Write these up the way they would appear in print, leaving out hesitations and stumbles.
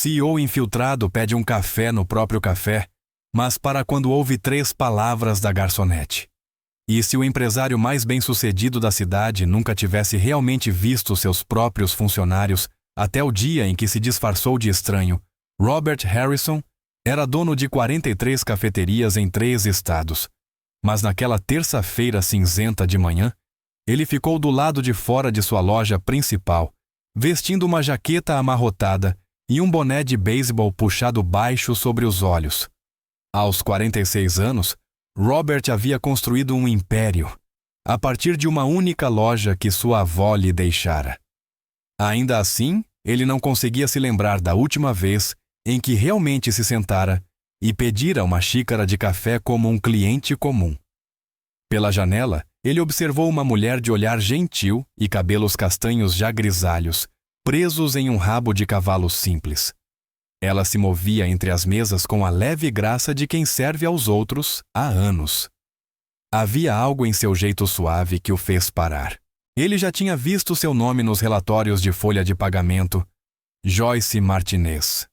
CEO infiltrado pede um café no próprio café, mas para quando ouve 3 palavras da garçonete. E se o empresário mais bem-sucedido da cidade nunca tivesse realmente visto seus próprios funcionários até o dia em que se disfarçou de estranho, Robert Harrison era dono de 43 cafeterias em 3 estados. Mas naquela terça-feira cinzenta de manhã, ele ficou do lado de fora de sua loja principal, vestindo uma jaqueta amarrotada e um boné de beisebol puxado baixo sobre os olhos. Aos 46 anos, Robert havia construído um império, a partir de uma única loja que sua avó lhe deixara. Ainda assim, ele não conseguia se lembrar da última vez em que realmente se sentara e pedira uma xícara de café como um cliente comum. Pela janela, ele observou uma mulher de olhar gentil e cabelos castanhos já grisalhos, presos em um rabo de cavalo simples. Ela se movia entre as mesas com a leve graça de quem serve aos outros há anos. Havia algo em seu jeito suave que o fez parar. Ele já tinha visto seu nome nos relatórios de folha de pagamento. Joyce Martinez,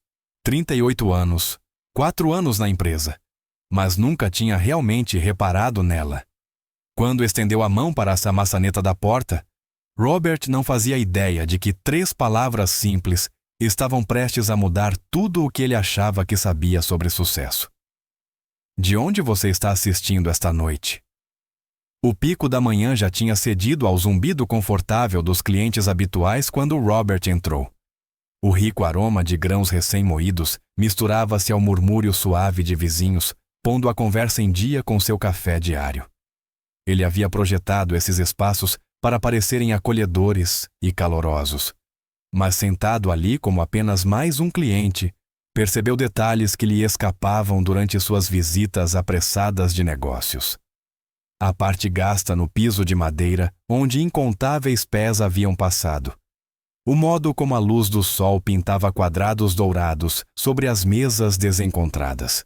38 anos, 4 anos na empresa, mas nunca tinha realmente reparado nela. Quando estendeu a mão para essa maçaneta da porta, Robert não fazia ideia de que 3 palavras simples estavam prestes a mudar tudo o que ele achava que sabia sobre sucesso. De onde você está assistindo esta noite? O pico da manhã já tinha cedido ao zumbido confortável dos clientes habituais quando Robert entrou. O rico aroma de grãos recém-moídos misturava-se ao murmúrio suave de vizinhos, pondo a conversa em dia com seu café diário. Ele havia projetado esses espaços para parecerem acolhedores e calorosos. Mas sentado ali como apenas mais um cliente, percebeu detalhes que lhe escapavam durante suas visitas apressadas de negócios. A parte gasta no piso de madeira, onde incontáveis pés haviam passado. O modo como a luz do sol pintava quadrados dourados sobre as mesas desencontradas.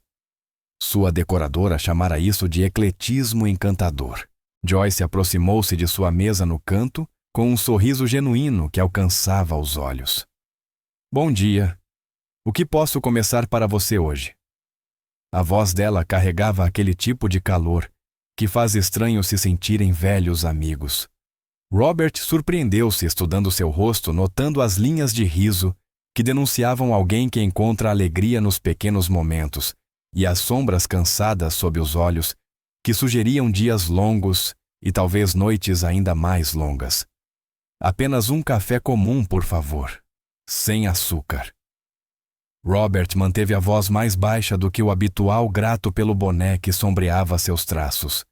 Sua decoradora chamara isso de ecletismo encantador. Joyce aproximou-se de sua mesa no canto, com um sorriso genuíno que alcançava os olhos. Bom dia. O que posso começar para você hoje? A voz dela carregava aquele tipo de calor que faz estranhos se sentirem velhos amigos. Robert surpreendeu-se estudando seu rosto, notando as linhas de riso que denunciavam alguém que encontra alegria nos pequenos momentos e as sombras cansadas sob os olhos que sugeriam dias longos e talvez noites ainda mais longas. Apenas um café comum, por favor. Sem açúcar. Robert manteve a voz mais baixa do que o habitual, grato pelo boné que sombreava seus traços.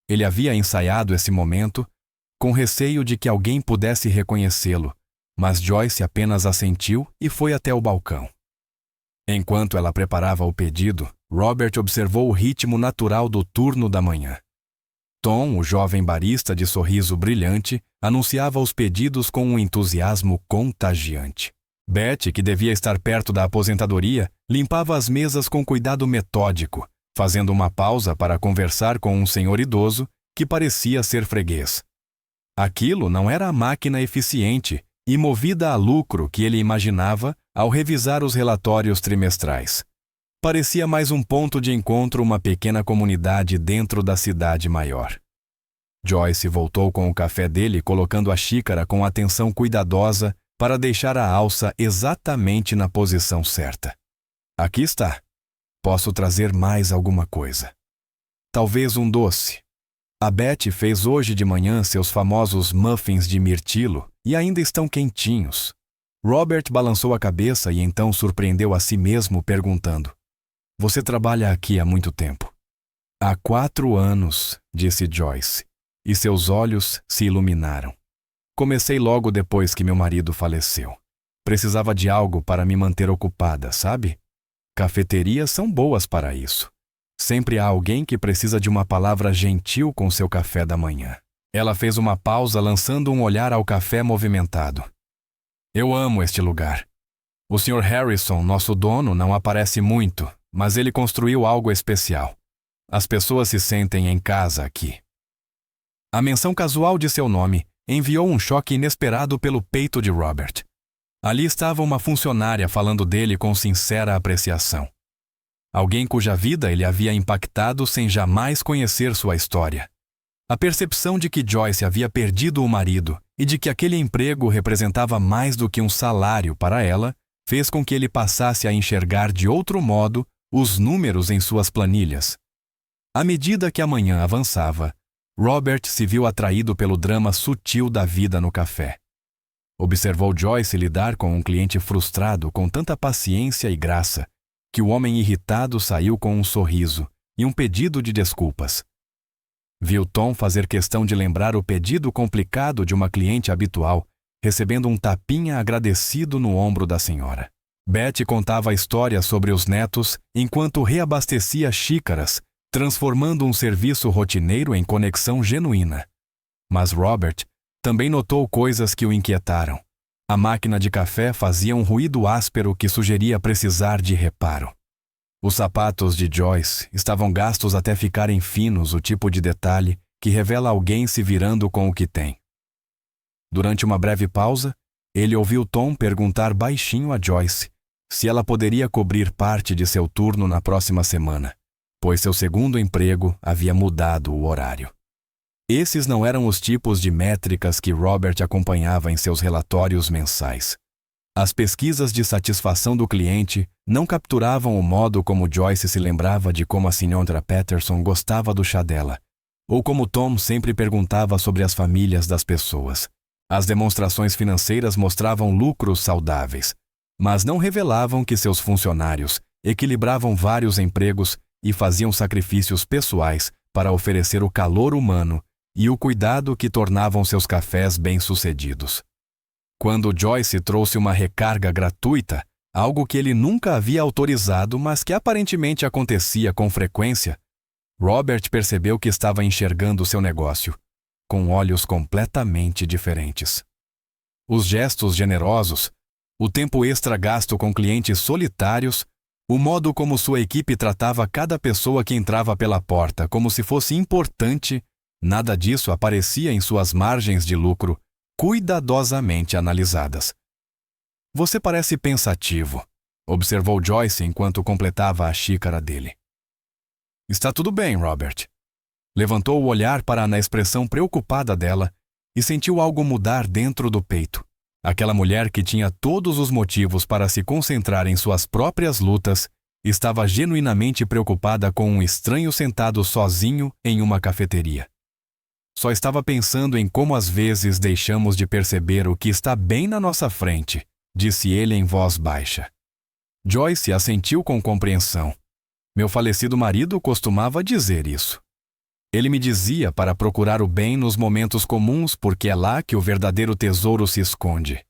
Ele havia ensaiado esse momento, com receio de que alguém pudesse reconhecê-lo, mas Joyce apenas assentiu e foi até o balcão. Enquanto ela preparava o pedido, Robert observou o ritmo natural do turno da manhã. Tom, o jovem barista de sorriso brilhante, anunciava os pedidos com um entusiasmo contagiante. Betty, que devia estar perto da aposentadoria, limpava as mesas com cuidado metódico, fazendo uma pausa para conversar com um senhor idoso que parecia ser freguês. Aquilo não era a máquina eficiente e movida a lucro que ele imaginava ao revisar os relatórios trimestrais. Parecia mais um ponto de encontro, uma pequena comunidade dentro da cidade maior. Joyce voltou com o café dele, colocando a xícara com atenção cuidadosa para deixar a alça exatamente na posição certa. Aqui está. Posso trazer mais alguma coisa. Talvez um doce. A Betty fez hoje de manhã seus famosos muffins de mirtilo e ainda estão quentinhos. Robert balançou a cabeça e então surpreendeu a si mesmo perguntando: Você trabalha aqui há muito tempo? Há 4 anos, disse Joyce, e seus olhos se iluminaram. Comecei logo depois que meu marido faleceu. Precisava de algo para me manter ocupada, sabe? Cafeterias são boas para isso. Sempre há alguém que precisa de uma palavra gentil com seu café da manhã. Ela fez uma pausa, lançando um olhar ao café movimentado. Eu amo este lugar. O Sr. Harrison, nosso dono, não aparece muito, mas ele construiu algo especial. As pessoas se sentem em casa aqui. A menção casual de seu nome enviou um choque inesperado pelo peito de Robert. Ali estava uma funcionária falando dele com sincera apreciação. Alguém cuja vida ele havia impactado sem jamais conhecer sua história. A percepção de que Joyce havia perdido o marido e de que aquele emprego representava mais do que um salário para ela fez com que ele passasse a enxergar de outro modo os números em suas planilhas. À medida que a manhã avançava, Robert se viu atraído pelo drama sutil da vida no café. Observou Joyce lidar com um cliente frustrado com tanta paciência e graça, que o homem irritado saiu com um sorriso e um pedido de desculpas. Viu Tom fazer questão de lembrar o pedido complicado de uma cliente habitual, recebendo um tapinha agradecido no ombro da senhora. Betty contava a história sobre os netos enquanto reabastecia xícaras, transformando um serviço rotineiro em conexão genuína. Mas Robert também notou coisas que o inquietaram. A máquina de café fazia um ruído áspero que sugeria precisar de reparo. Os sapatos de Joyce estavam gastos até ficarem finos, o tipo de detalhe que revela alguém se virando com o que tem. Durante uma breve pausa, ele ouviu Tom perguntar baixinho a Joyce se ela poderia cobrir parte de seu turno na próxima semana, pois seu segundo emprego havia mudado o horário. Esses não eram os tipos de métricas que Robert acompanhava em seus relatórios mensais. As pesquisas de satisfação do cliente não capturavam o modo como Joyce se lembrava de como a Senhora Patterson gostava do chá dela, ou como Tom sempre perguntava sobre as famílias das pessoas. As demonstrações financeiras mostravam lucros saudáveis, mas não revelavam que seus funcionários equilibravam vários empregos e faziam sacrifícios pessoais para oferecer o calor humano e o cuidado que tornavam seus cafés bem-sucedidos. Quando Joyce trouxe uma recarga gratuita, algo que ele nunca havia autorizado, mas que aparentemente acontecia com frequência, Robert percebeu que estava enxergando seu negócio com olhos completamente diferentes. Os gestos generosos, o tempo extra gasto com clientes solitários, o modo como sua equipe tratava cada pessoa que entrava pela porta como se fosse importante, nada disso aparecia em suas margens de lucro, cuidadosamente analisadas. Você parece pensativo, observou Joyce enquanto completava a xícara dele. Está tudo bem, Robert. Levantou o olhar para na expressão preocupada dela e sentiu algo mudar dentro do peito. Aquela mulher que tinha todos os motivos para se concentrar em suas próprias lutas estava genuinamente preocupada com um estranho sentado sozinho em uma cafeteria. Só estava pensando em como às vezes deixamos de perceber o que está bem na nossa frente, disse ele em voz baixa. Joyce assentiu com compreensão. Meu falecido marido costumava dizer isso. Ele me dizia para procurar o bem nos momentos comuns porque é lá que o verdadeiro tesouro se esconde.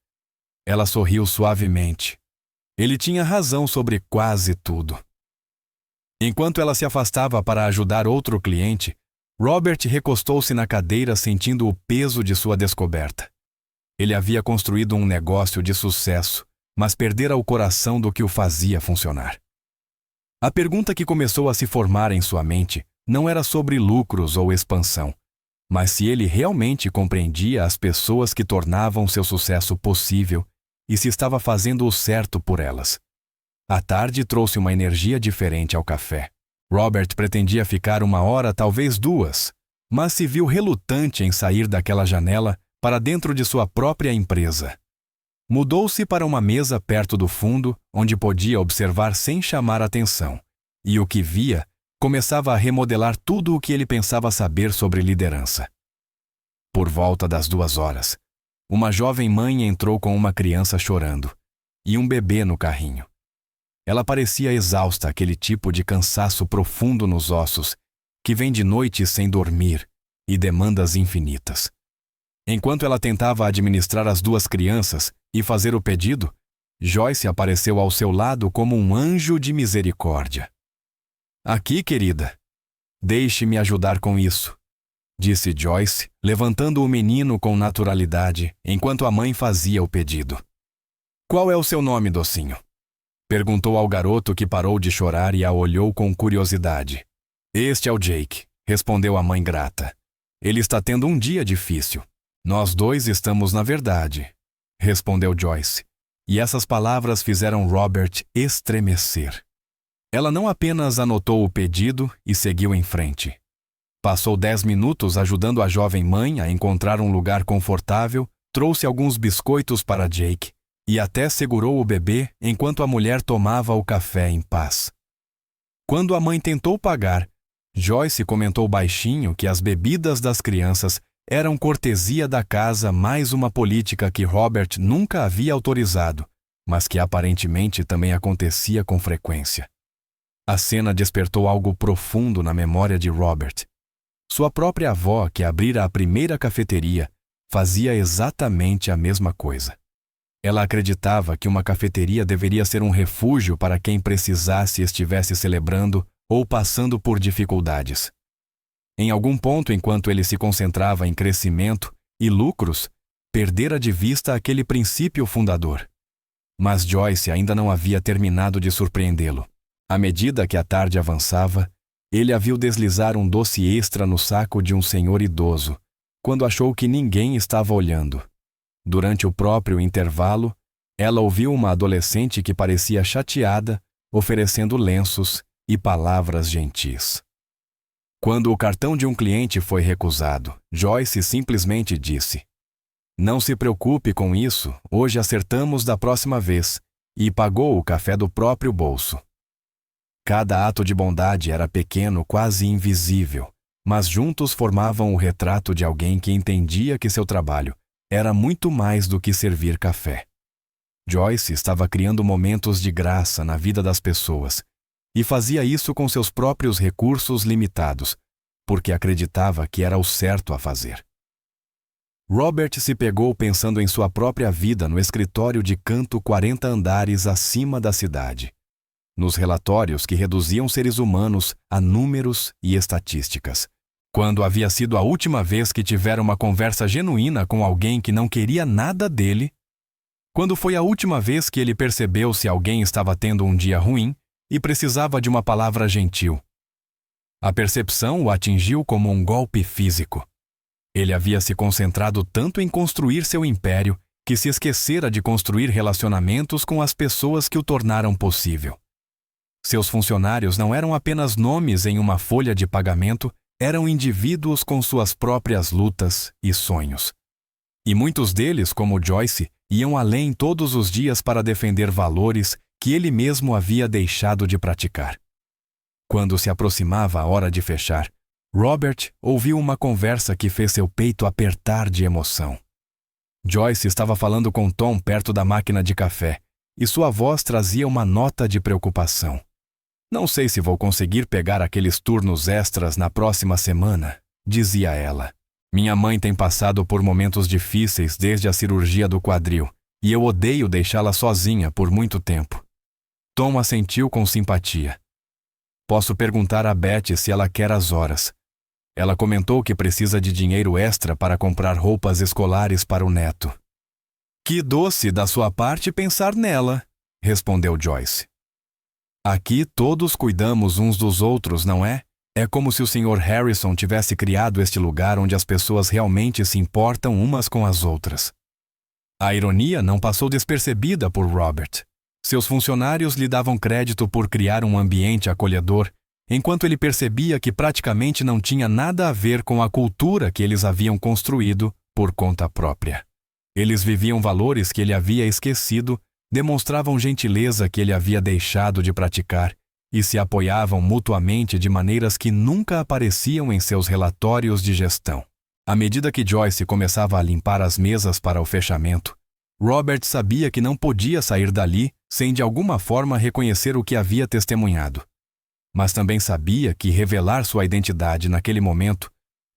Ela sorriu suavemente. Ele tinha razão sobre quase tudo. Enquanto ela se afastava para ajudar outro cliente, Robert recostou-se na cadeira sentindo o peso de sua descoberta. Ele havia construído um negócio de sucesso, mas perdera o coração do que o fazia funcionar. A pergunta que começou a se formar em sua mente não era sobre lucros ou expansão, mas se ele realmente compreendia as pessoas que tornavam seu sucesso possível e se estava fazendo o certo por elas. A tarde trouxe uma energia diferente ao café. Robert pretendia ficar 1 hora, talvez 2, mas se viu relutante em sair daquela janela para dentro de sua própria empresa. Mudou-se para uma mesa perto do fundo, onde podia observar sem chamar atenção, e o que via começava a remodelar tudo o que ele pensava saber sobre liderança. Por volta das 2 horas, uma jovem mãe entrou com uma criança chorando e um bebê no carrinho. Ela parecia exausta, aquele tipo de cansaço profundo nos ossos, que vem de noites sem dormir e demandas infinitas. Enquanto ela tentava administrar as 2 crianças e fazer o pedido, Joyce apareceu ao seu lado como um anjo de misericórdia. Aqui, querida. Deixe-me ajudar com isso, disse Joyce, levantando o menino com naturalidade, enquanto a mãe fazia o pedido. Qual é o seu nome, docinho? Perguntou ao garoto que parou de chorar e a olhou com curiosidade. Este é o Jake, respondeu a mãe grata. Ele está tendo um dia difícil. Nós 2 estamos na verdade, respondeu Joyce. E essas palavras fizeram Robert estremecer. Ela não apenas anotou o pedido e seguiu em frente. Passou 10 minutos ajudando a jovem mãe a encontrar um lugar confortável, trouxe alguns biscoitos para Jake e até segurou o bebê enquanto a mulher tomava o café em paz. Quando a mãe tentou pagar, Joyce comentou baixinho que as bebidas das crianças eram cortesia da casa, mais uma política que Robert nunca havia autorizado, mas que aparentemente também acontecia com frequência. A cena despertou algo profundo na memória de Robert. Sua própria avó, que abrira a primeira cafeteria, fazia exatamente a mesma coisa. Ela acreditava que uma cafeteria deveria ser um refúgio para quem precisasse e estivesse celebrando ou passando por dificuldades. Em algum ponto, enquanto ele se concentrava em crescimento e lucros, perdera de vista aquele princípio fundador. Mas Joyce ainda não havia terminado de surpreendê-lo. À medida que a tarde avançava, ele a viu deslizar um doce extra no saco de um senhor idoso, quando achou que ninguém estava olhando. Durante o próprio intervalo, ela ouviu uma adolescente que parecia chateada, oferecendo lenços e palavras gentis. Quando o cartão de um cliente foi recusado, Joyce simplesmente disse: "Não se preocupe com isso, hoje acertamos da próxima vez", e pagou o café do próprio bolso. Cada ato de bondade era pequeno, quase invisível, mas juntos formavam o retrato de alguém que entendia que seu trabalho era muito mais do que servir café. Joyce estava criando momentos de graça na vida das pessoas e fazia isso com seus próprios recursos limitados, porque acreditava que era o certo a fazer. Robert se pegou pensando em sua própria vida no escritório de canto 40 andares acima da cidade, nos relatórios que reduziam seres humanos a números e estatísticas. Quando havia sido a última vez que tivera uma conversa genuína com alguém que não queria nada dele? Quando foi a última vez que ele percebeu se alguém estava tendo um dia ruim e precisava de uma palavra gentil? A percepção o atingiu como um golpe físico. Ele havia se concentrado tanto em construir seu império que se esquecera de construir relacionamentos com as pessoas que o tornaram possível. Seus funcionários não eram apenas nomes em uma folha de pagamento, eram indivíduos com suas próprias lutas e sonhos. E muitos deles, como Joyce, iam além todos os dias para defender valores que ele mesmo havia deixado de praticar. Quando se aproximava a hora de fechar, Robert ouviu uma conversa que fez seu peito apertar de emoção. Joyce estava falando com Tom perto da máquina de café, e sua voz trazia uma nota de preocupação. "Não sei se vou conseguir pegar aqueles turnos extras na próxima semana", dizia ela. "Minha mãe tem passado por momentos difíceis desde a cirurgia do quadril, e eu odeio deixá-la sozinha por muito tempo." Tom assentiu com simpatia. "Posso perguntar a Beth se ela quer as horas. Ela comentou que precisa de dinheiro extra para comprar roupas escolares para o neto." "Que doce da sua parte pensar nela", respondeu Joyce. "Aqui todos cuidamos uns dos outros, não é? É como se o Sr. Harrison tivesse criado este lugar onde as pessoas realmente se importam umas com as outras." A ironia não passou despercebida por Robert. Seus funcionários lhe davam crédito por criar um ambiente acolhedor, enquanto ele percebia que praticamente não tinha nada a ver com a cultura que eles haviam construído por conta própria. Eles viviam valores que ele havia esquecido, demonstravam gentileza que ele havia deixado de praticar e se apoiavam mutuamente de maneiras que nunca apareciam em seus relatórios de gestão. À medida que Joyce começava a limpar as mesas para o fechamento, Robert sabia que não podia sair dali sem de alguma forma reconhecer o que havia testemunhado. Mas também sabia que revelar sua identidade naquele momento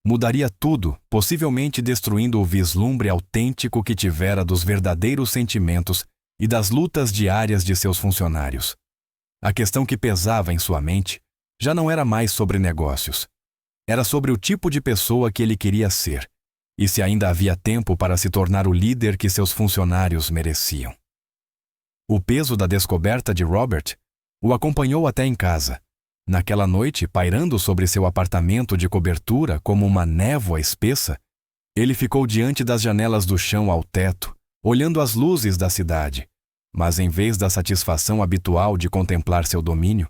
mudaria tudo, possivelmente destruindo o vislumbre autêntico que tivera dos verdadeiros sentimentos e das lutas diárias de seus funcionários. A questão que pesava em sua mente já não era mais sobre negócios. Era sobre o tipo de pessoa que ele queria ser, e se ainda havia tempo para se tornar o líder que seus funcionários mereciam. O peso da descoberta de Robert o acompanhou até em casa. Naquela noite, pairando sobre seu apartamento de cobertura como uma névoa espessa, ele ficou diante das janelas do chão ao teto, olhando as luzes da cidade, Mas em vez da satisfação habitual de contemplar seu domínio,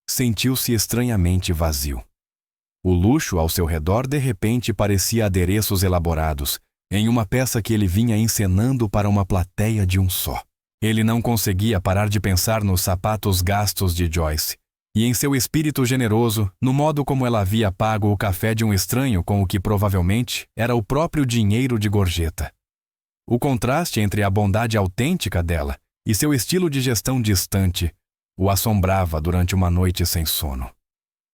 sentiu-se estranhamente vazio. O luxo ao seu redor de repente parecia adereços elaborados, em uma peça que ele vinha encenando para uma plateia de um só. Ele não conseguia parar de pensar nos sapatos gastos de Joyce, e em seu espírito generoso, no modo como ela havia pago o café de um estranho com o que provavelmente era o próprio dinheiro de gorjeta. O contraste entre a bondade autêntica dela e seu estilo de gestão distante o assombrava durante uma noite sem sono.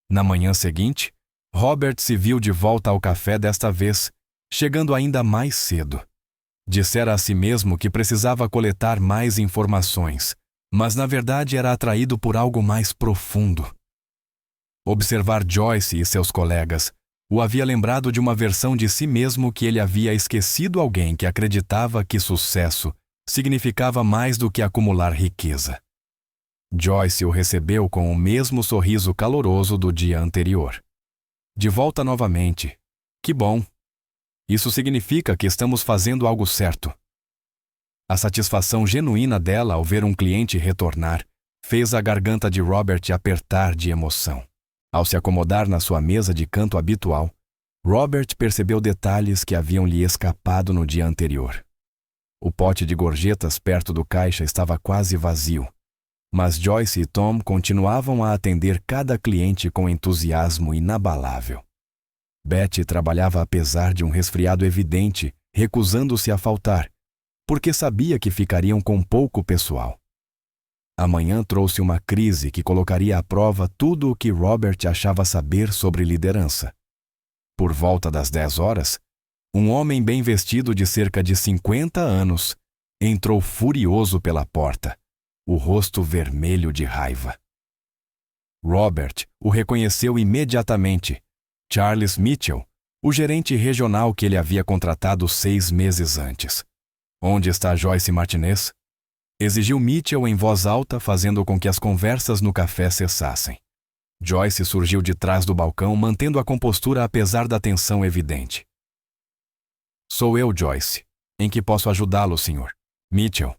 Na manhã seguinte, Robert se viu de volta ao café desta vez, chegando ainda mais cedo. Dissera a si mesmo que precisava coletar mais informações, mas na verdade era atraído por algo mais profundo. Observar Joyce e seus colegas o havia lembrado de uma versão de si mesmo que ele havia esquecido, alguém que acreditava que sucesso significava mais do que acumular riqueza. Joyce o recebeu com o mesmo sorriso caloroso do dia anterior. De volta novamente. Que bom! Isso significa que estamos fazendo algo certo. A satisfação genuína dela ao ver um cliente retornar fez a garganta de Robert apertar de emoção. Ao se acomodar na sua mesa de canto habitual, Robert percebeu detalhes que haviam lhe escapado no dia anterior. O pote de gorjetas perto do caixa estava quase vazio, mas Joyce e Tom continuavam a atender cada cliente com entusiasmo inabalável. Betty trabalhava apesar de um resfriado evidente, recusando-se a faltar, porque sabia que ficariam com pouco pessoal. Amanhã trouxe uma crise que colocaria à prova tudo o que Robert achava saber sobre liderança. Por volta das 10 horas, um homem bem vestido de cerca de 50 anos entrou furioso pela porta, o rosto vermelho de raiva. Robert o reconheceu imediatamente. Charles Mitchell, o gerente regional que ele havia contratado 6 meses antes. Onde está Joyce Martinez? Exigiu Mitchell em voz alta, fazendo com que as conversas no café cessassem. Joyce surgiu de trás do balcão, mantendo a compostura apesar da tensão evidente. Sou eu, Joyce. Em que posso ajudá-lo, senhor? Mitchell.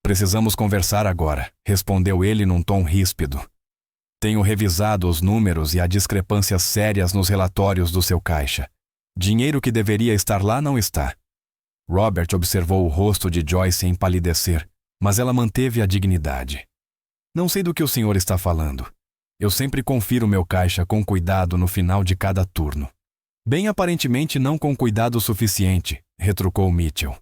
Precisamos conversar agora, respondeu ele num tom ríspido. Tenho revisado os números e há discrepâncias sérias nos relatórios do seu caixa. Dinheiro que deveria estar lá não está. Robert observou o rosto de Joyce empalidecer, mas ela manteve a dignidade. Não sei do que o senhor está falando. Eu sempre confiro meu caixa com cuidado no final de cada turno. Bem aparentemente não com cuidado suficiente, retrucou Mitchell.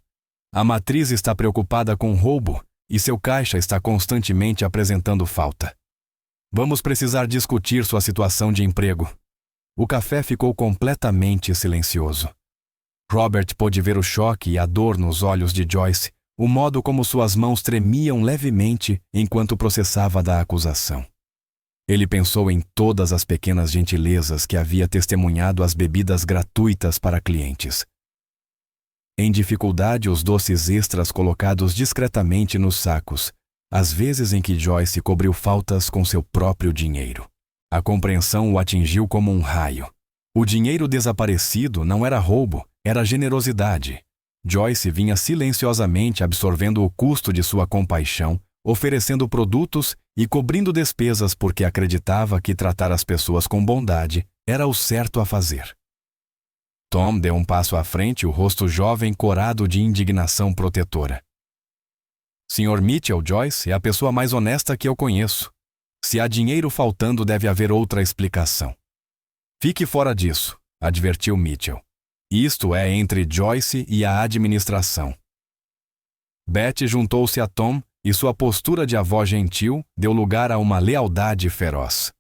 A matriz está preocupada com roubo e seu caixa está constantemente apresentando falta. Vamos precisar discutir sua situação de emprego. O café ficou completamente silencioso. Robert pôde ver o choque e a dor nos olhos de Joyce, o modo como suas mãos tremiam levemente enquanto processava da acusação. Ele pensou em todas as pequenas gentilezas que havia testemunhado as bebidas gratuitas para clientes. Em dificuldade, os doces extras colocados discretamente nos sacos, as vezes em que Joyce cobriu faltas com seu próprio dinheiro. A compreensão o atingiu como um raio. O dinheiro desaparecido não era roubo, era generosidade. Joyce vinha silenciosamente absorvendo o custo de sua compaixão, oferecendo produtos e cobrindo despesas porque acreditava que tratar as pessoas com bondade era o certo a fazer. Tom deu um passo à frente, o rosto jovem corado de indignação protetora. Sr. Mitchell, Joyce é a pessoa mais honesta que eu conheço. Se há dinheiro faltando, deve haver outra explicação. Fique fora disso, advertiu Mitchell. Isto é entre Joyce e a administração. Betty juntou-se a Tom e sua postura de avó gentil deu lugar a uma lealdade feroz.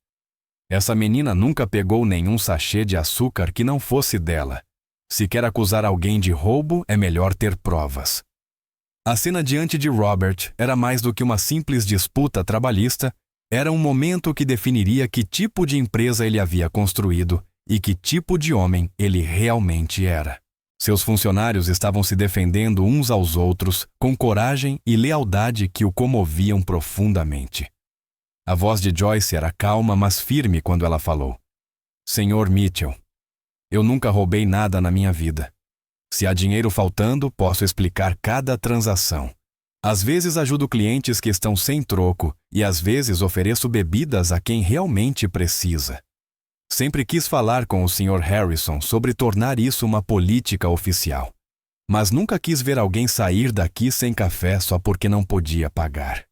Essa menina nunca pegou nenhum sachê de açúcar que não fosse dela. Se quer acusar alguém de roubo, é melhor ter provas. A cena diante de Robert era mais do que uma simples disputa trabalhista, era um momento que definiria que tipo de empresa ele havia construído e que tipo de homem ele realmente era. Seus funcionários estavam se defendendo uns aos outros com coragem e lealdade que o comoviam profundamente. A voz de Joyce era calma, mas firme quando ela falou. Sr. Mitchell, eu nunca roubei nada na minha vida. Se há dinheiro faltando, posso explicar cada transação. Às vezes ajudo clientes que estão sem troco e às vezes ofereço bebidas a quem realmente precisa. Sempre quis falar com o Sr. Harrison sobre tornar isso uma política oficial, mas nunca quis ver alguém sair daqui sem café só porque não podia pagar.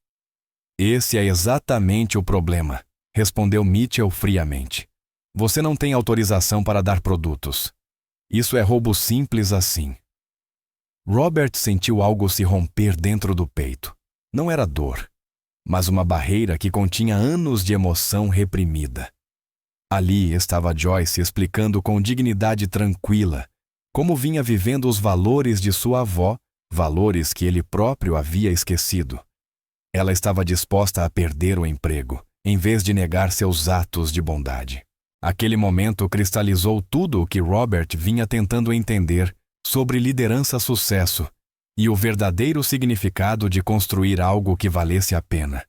Esse é exatamente o problema, respondeu Mitchell friamente. Você não tem autorização para dar produtos. Isso é roubo simples assim. Robert sentiu algo se romper dentro do peito. Não era dor, mas uma barreira que continha anos de emoção reprimida. Ali estava Joyce explicando com dignidade tranquila como vinha vivendo os valores de sua avó, valores que ele próprio havia esquecido. Ela estava disposta a perder o emprego, em vez de negar seus atos de bondade. Aquele momento cristalizou tudo o que Robert vinha tentando entender sobre liderança-sucesso e o verdadeiro significado de construir algo que valesse a pena.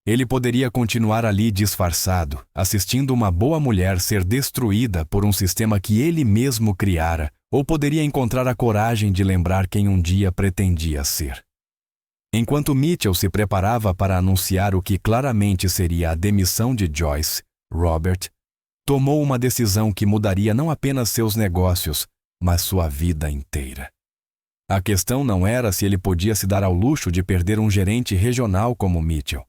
Ele poderia continuar ali disfarçado, assistindo uma boa mulher ser destruída por um sistema que ele mesmo criara, ou poderia encontrar a coragem de lembrar quem um dia pretendia ser. Enquanto Mitchell se preparava para anunciar o que claramente seria a demissão de Joyce, Robert tomou uma decisão que mudaria não apenas seus negócios, mas sua vida inteira. A questão não era se ele podia se dar ao luxo de perder um gerente regional como Mitchell.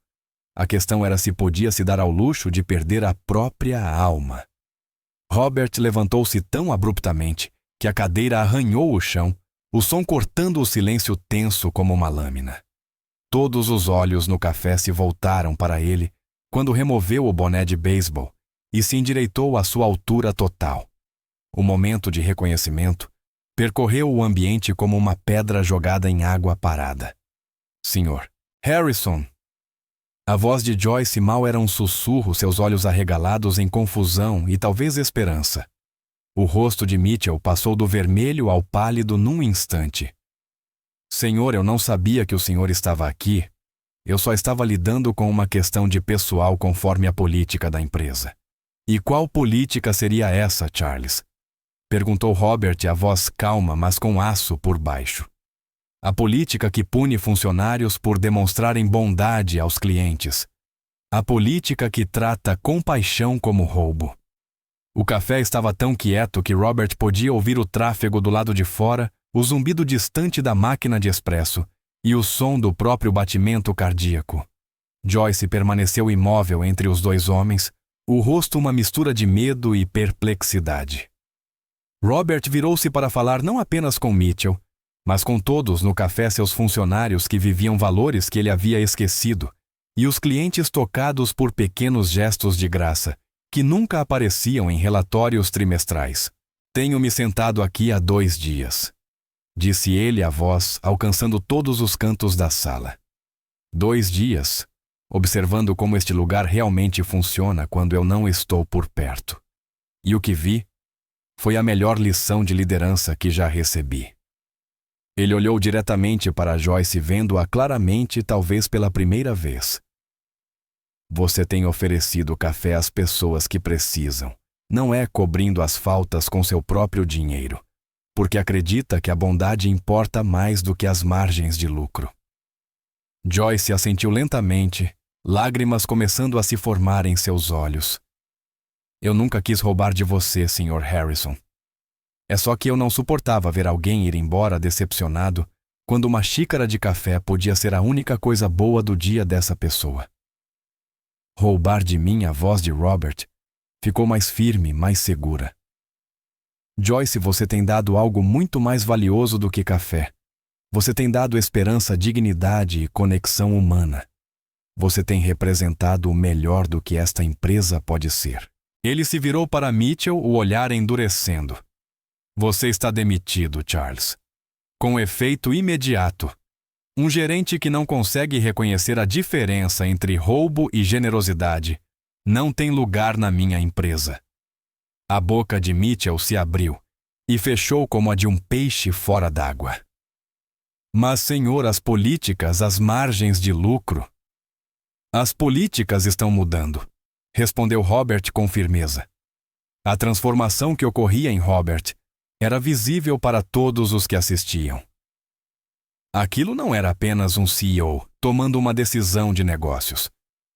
A questão era se podia se dar ao luxo de perder a própria alma. Robert levantou-se tão abruptamente que a cadeira arranhou o chão, o som cortando o silêncio tenso como uma lâmina. Todos os olhos no café se voltaram para ele quando removeu o boné de beisebol e se endireitou à sua altura total. O momento de reconhecimento percorreu o ambiente como uma pedra jogada em água parada. Sr. Harrison! A voz de Joyce mal era um sussurro, seus olhos arregalados em confusão e talvez esperança. O rosto de Mitchell passou do vermelho ao pálido num instante. Senhor, eu não sabia que o senhor estava aqui. Eu só estava lidando com uma questão de pessoal conforme a política da empresa. E qual política seria essa, Charles? Perguntou Robert, a voz calma, mas com aço por baixo. A política que pune funcionários por demonstrarem bondade aos clientes. A política que trata compaixão como roubo. O café estava tão quieto que Robert podia ouvir o tráfego do lado de fora, o zumbido distante da máquina de expresso e o som do próprio batimento cardíaco. Joyce permaneceu imóvel entre os dois homens, o rosto uma mistura de medo e perplexidade. Robert virou-se para falar não apenas com Mitchell, mas com todos no café, seus funcionários que viviam valores que ele havia esquecido, e os clientes tocados por pequenos gestos de graça, que nunca apareciam em relatórios trimestrais. Tenho me sentado aqui há 2 dias, disse ele a voz, alcançando todos os cantos da sala. 2 dias, observando como este lugar realmente funciona quando eu não estou por perto. E o que vi foi a melhor lição de liderança que já recebi. Ele olhou diretamente para Joyce, vendo-a claramente, talvez pela primeira vez. Você tem oferecido café às pessoas que precisam. Não é cobrindo as faltas com seu próprio dinheiro, porque acredita que a bondade importa mais do que as margens de lucro. Joyce assentiu lentamente, lágrimas começando a se formar em seus olhos. Eu nunca quis roubar de você, Sr. Harrison. É só que eu não suportava ver alguém ir embora decepcionado quando uma xícara de café podia ser a única coisa boa do dia dessa pessoa. Roubar de mim, a voz de Robert ficou mais firme, mais segura. Joyce, você tem dado algo muito mais valioso do que café. Você tem dado esperança, dignidade e conexão humana. Você tem representado o melhor do que esta empresa pode ser. Ele se virou para Mitchell, o olhar endurecendo. Você está demitido, Charles. Com efeito imediato. Um gerente que não consegue reconhecer a diferença entre roubo e generosidade não tem lugar na minha empresa. A boca de Mitchell se abriu e fechou como a de um peixe fora d'água. Mas, senhor, as políticas, as margens de lucro... As políticas estão mudando, respondeu Robert com firmeza. A transformação que ocorria em Robert era visível para todos os que assistiam. Aquilo não era apenas um CEO tomando uma decisão de negócios.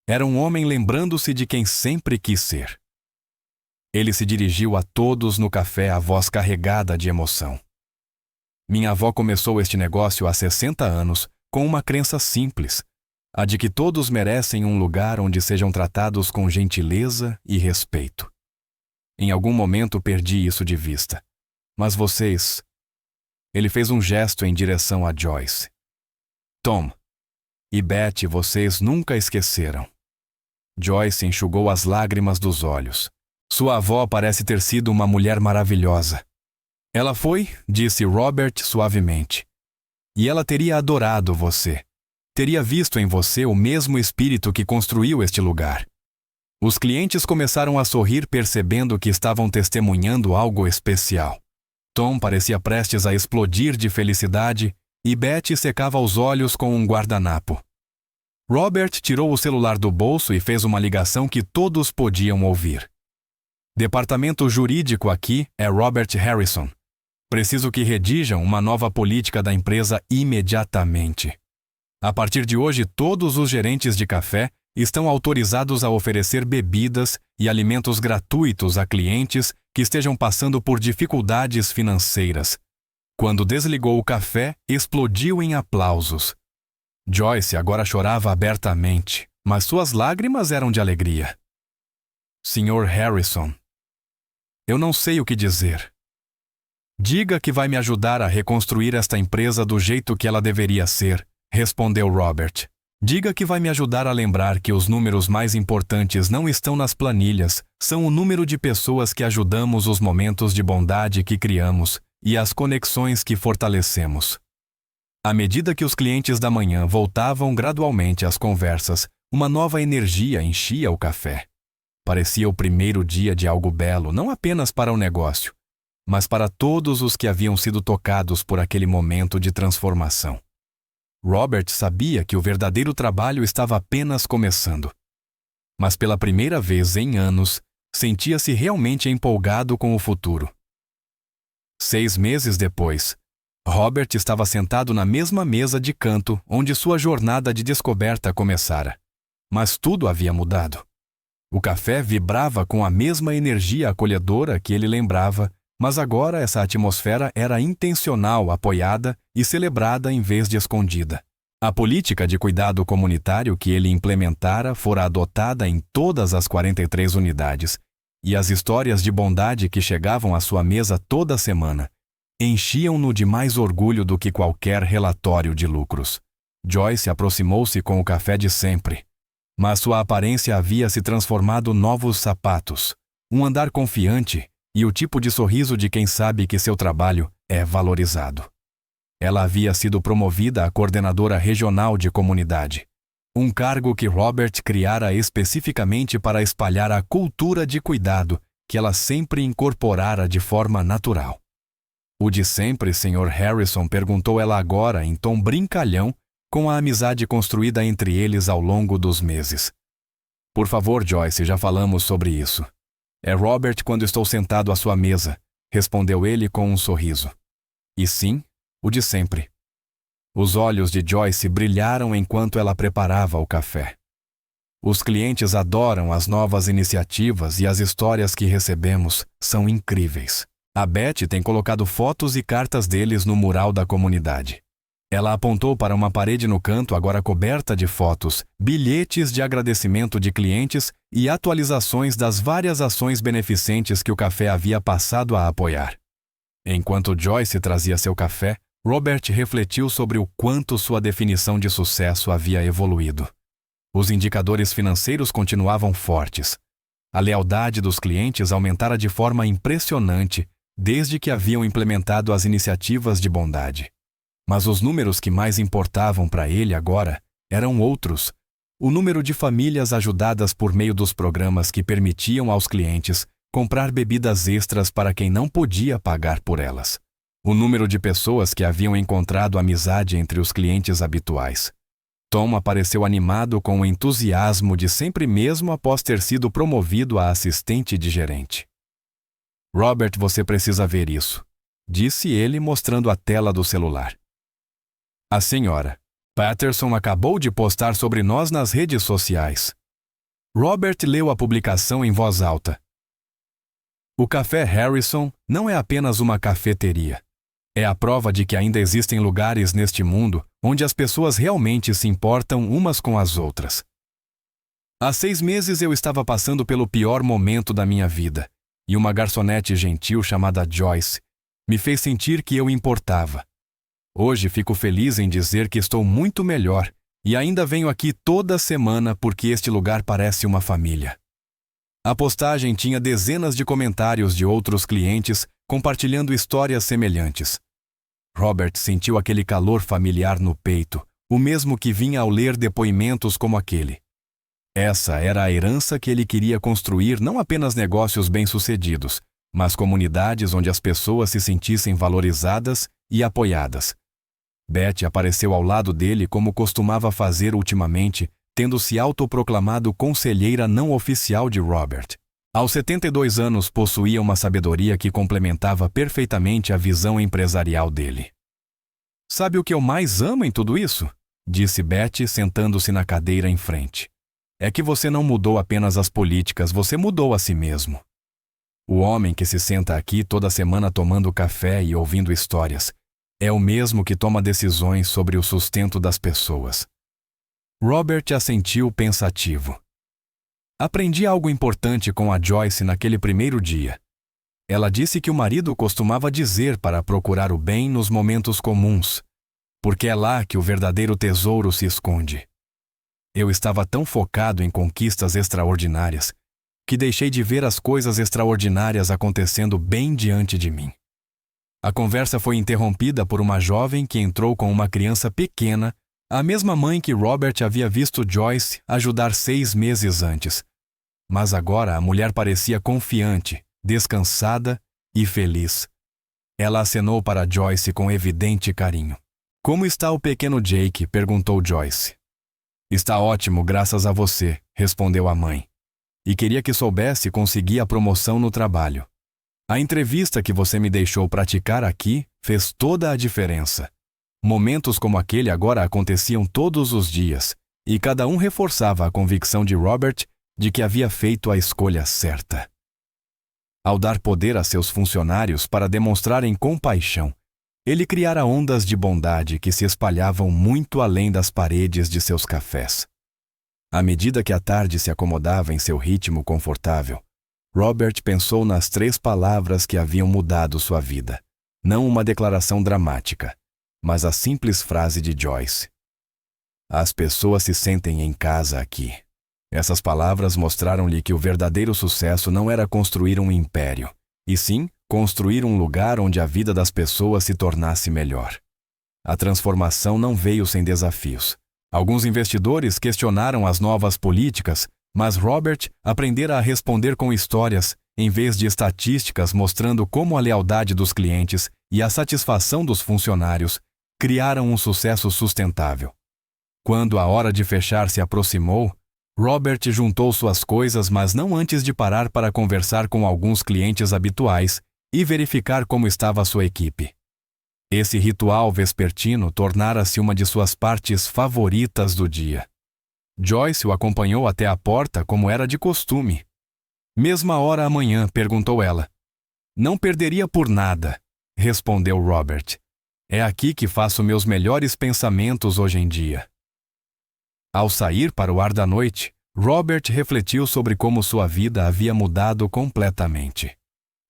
Era um homem lembrando-se de quem sempre quis ser. Ele se dirigiu a todos no café, a voz carregada de emoção. Minha avó começou este negócio há 60 anos com uma crença simples, a de que todos merecem um lugar onde sejam tratados com gentileza e respeito. Em algum momento perdi isso de vista. Mas vocês... Ele fez um gesto em direção a Joyce. Tom e Betty, vocês nunca esqueceram. Joyce enxugou as lágrimas dos olhos. Sua avó parece ter sido uma mulher maravilhosa. Ela foi, disse Robert suavemente. E ela teria adorado você. Teria visto em você o mesmo espírito que construiu este lugar. Os clientes começaram a sorrir, percebendo que estavam testemunhando algo especial. Tom parecia prestes a explodir de felicidade e Betty secava os olhos com um guardanapo. Robert tirou o celular do bolso e fez uma ligação que todos podiam ouvir. Departamento jurídico aqui é Robert Harrison. Preciso que redijam uma nova política da empresa imediatamente. A partir de hoje, todos os gerentes de café estão autorizados a oferecer bebidas e alimentos gratuitos a clientes que estejam passando por dificuldades financeiras. Quando desligou o café, explodiu em aplausos. Joyce agora chorava abertamente, mas suas lágrimas eram de alegria. Sr. Harrison, eu não sei o que dizer. Diga que vai me ajudar a reconstruir esta empresa do jeito que ela deveria ser, respondeu Robert. Diga que vai me ajudar a lembrar que os números mais importantes não estão nas planilhas, são o número de pessoas que ajudamos, os momentos de bondade que criamos e as conexões que fortalecemos. À medida que os clientes da manhã voltavam gradualmente às conversas, uma nova energia enchia o café. Parecia o primeiro dia de algo belo, não apenas para o negócio, mas para todos os que haviam sido tocados por aquele momento de transformação. Robert sabia que o verdadeiro trabalho estava apenas começando. Mas pela primeira vez em anos, sentia-se realmente empolgado com o futuro. 6 meses depois, Robert estava sentado na mesma mesa de canto onde sua jornada de descoberta começara. Mas tudo havia mudado. O café vibrava com a mesma energia acolhedora que ele lembrava, mas agora essa atmosfera era intencional, apoiada e celebrada em vez de escondida. A política de cuidado comunitário que ele implementara fora adotada em todas as 43 unidades, e as histórias de bondade que chegavam à sua mesa toda semana enchiam-no de mais orgulho do que qualquer relatório de lucros. Joyce aproximou-se com o café de sempre, mas sua aparência havia se transformado novos sapatos, um andar confiante e o tipo de sorriso de quem sabe que seu trabalho é valorizado. Ela havia sido promovida a coordenadora regional de comunidade, um cargo que Robert criara especificamente para espalhar a cultura de cuidado que ela sempre incorporara de forma natural. O de sempre, Sr. Harrison, perguntou ela agora em tom brincalhão, com a amizade construída entre eles ao longo dos meses. Por favor, Joyce, já falamos sobre isso. É Robert quando estou sentado à sua mesa, respondeu ele com um sorriso. E sim, o de sempre. Os olhos de Joyce brilharam enquanto ela preparava o café. Os clientes adoram as novas iniciativas e as histórias que recebemos são incríveis. A Betty tem colocado fotos e cartas deles no mural da comunidade. Ela apontou para uma parede no canto agora coberta de fotos, bilhetes de agradecimento de clientes e atualizações das várias ações beneficentes que o café havia passado a apoiar. Enquanto Joyce trazia seu café, Robert refletiu sobre o quanto sua definição de sucesso havia evoluído. Os indicadores financeiros continuavam fortes. A lealdade dos clientes aumentara de forma impressionante desde que haviam implementado as iniciativas de bondade. Mas os números que mais importavam para ele agora eram outros. O número de famílias ajudadas por meio dos programas que permitiam aos clientes comprar bebidas extras para quem não podia pagar por elas. O número de pessoas que haviam encontrado amizade entre os clientes habituais. Tom apareceu animado com o entusiasmo de sempre mesmo após ter sido promovido a assistente de gerente. Robert, você precisa ver isso, disse ele mostrando a tela do celular. A senhora Patterson acabou de postar sobre nós nas redes sociais. Robert leu a publicação em voz alta. O Café Harrison não é apenas uma cafeteria. É a prova de que ainda existem lugares neste mundo onde as pessoas realmente se importam umas com as outras. Há 6 meses eu estava passando pelo pior momento da minha vida, e uma garçonete gentil chamada Joyce me fez sentir que eu importava. Hoje fico feliz em dizer que estou muito melhor e ainda venho aqui toda semana porque este lugar parece uma família. A postagem tinha dezenas de comentários de outros clientes compartilhando histórias semelhantes. Robert sentiu aquele calor familiar no peito, o mesmo que vinha ao ler depoimentos como aquele. Essa era a herança que ele queria construir, não apenas negócios bem-sucedidos, mas comunidades onde as pessoas se sentissem valorizadas e apoiadas. Beth apareceu ao lado dele como costumava fazer ultimamente, tendo se autoproclamado conselheira não oficial de Robert. Aos 72 anos possuía uma sabedoria que complementava perfeitamente a visão empresarial dele. "Sabe o que eu mais amo em tudo isso?" disse Beth, sentando-se na cadeira em frente. "É que você não mudou apenas as políticas, você mudou a si mesmo. O homem que se senta aqui toda semana tomando café e ouvindo histórias é o mesmo que toma decisões sobre o sustento das pessoas." Robert assentiu pensativo. Aprendi algo importante com a Joyce naquele primeiro dia. Ela disse que o marido costumava dizer para procurar o bem nos momentos comuns, porque é lá que o verdadeiro tesouro se esconde. Eu estava tão focado em conquistas extraordinárias que deixei de ver as coisas extraordinárias acontecendo bem diante de mim. A conversa foi interrompida por uma jovem que entrou com uma criança pequena, a mesma mãe que Robert havia visto Joyce ajudar 6 meses antes. Mas agora a mulher parecia confiante, descansada e feliz. Ela acenou para Joyce com evidente carinho. "Como está o pequeno Jake?" perguntou Joyce. "Está ótimo, graças a você", respondeu a mãe. "E queria que soubesse conseguir a promoção no trabalho. A entrevista que você me deixou praticar aqui fez toda a diferença." Momentos como aquele agora aconteciam todos os dias, e cada um reforçava a convicção de Robert de que havia feito a escolha certa. Ao dar poder a seus funcionários para demonstrarem compaixão, ele criara ondas de bondade que se espalhavam muito além das paredes de seus cafés. À medida que a tarde se acomodava em seu ritmo confortável, Robert pensou nas 3 palavras que haviam mudado sua vida. Não uma declaração dramática, mas a simples frase de Joyce. "As pessoas se sentem em casa aqui." Essas palavras mostraram-lhe que o verdadeiro sucesso não era construir um império, e sim construir um lugar onde a vida das pessoas se tornasse melhor. A transformação não veio sem desafios. Alguns investidores questionaram as novas políticas, mas Robert aprendera a responder com histórias, em vez de estatísticas mostrando como a lealdade dos clientes e a satisfação dos funcionários criaram um sucesso sustentável. Quando a hora de fechar se aproximou, Robert juntou suas coisas, mas não antes de parar para conversar com alguns clientes habituais e verificar como estava sua equipe. Esse ritual vespertino tornara-se uma de suas partes favoritas do dia. Joyce o acompanhou até a porta como era de costume. "Mesma hora amanhã?" perguntou ela. "Não perderia por nada", respondeu Robert. "É aqui que faço meus melhores pensamentos hoje em dia." Ao sair para o ar da noite, Robert refletiu sobre como sua vida havia mudado completamente.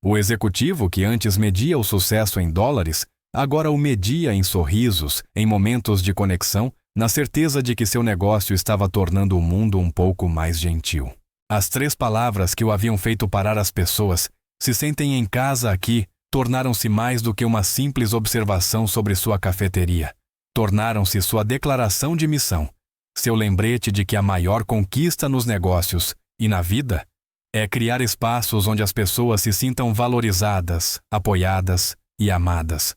O executivo que antes media o sucesso em dólares, agora o media em sorrisos, em momentos de conexão, na certeza de que seu negócio estava tornando o mundo um pouco mais gentil. As 3 palavras que o haviam feito parar as pessoas, "se sentem em casa aqui", tornaram-se mais do que uma simples observação sobre sua cafeteria. Tornaram-se sua declaração de missão. Seu lembrete de que a maior conquista nos negócios e na vida é criar espaços onde as pessoas se sintam valorizadas, apoiadas e amadas.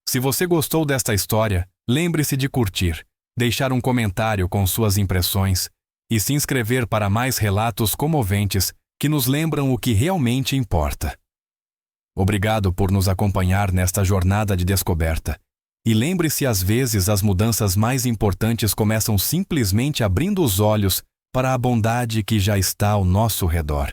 Se você gostou desta história, lembre-se de curtir, deixar um comentário com suas impressões e se inscrever para mais relatos comoventes que nos lembram o que realmente importa. Obrigado por nos acompanhar nesta jornada de descoberta E lembre-se, às vezes as mudanças mais importantes começam simplesmente abrindo os olhos para a bondade que já está ao nosso redor.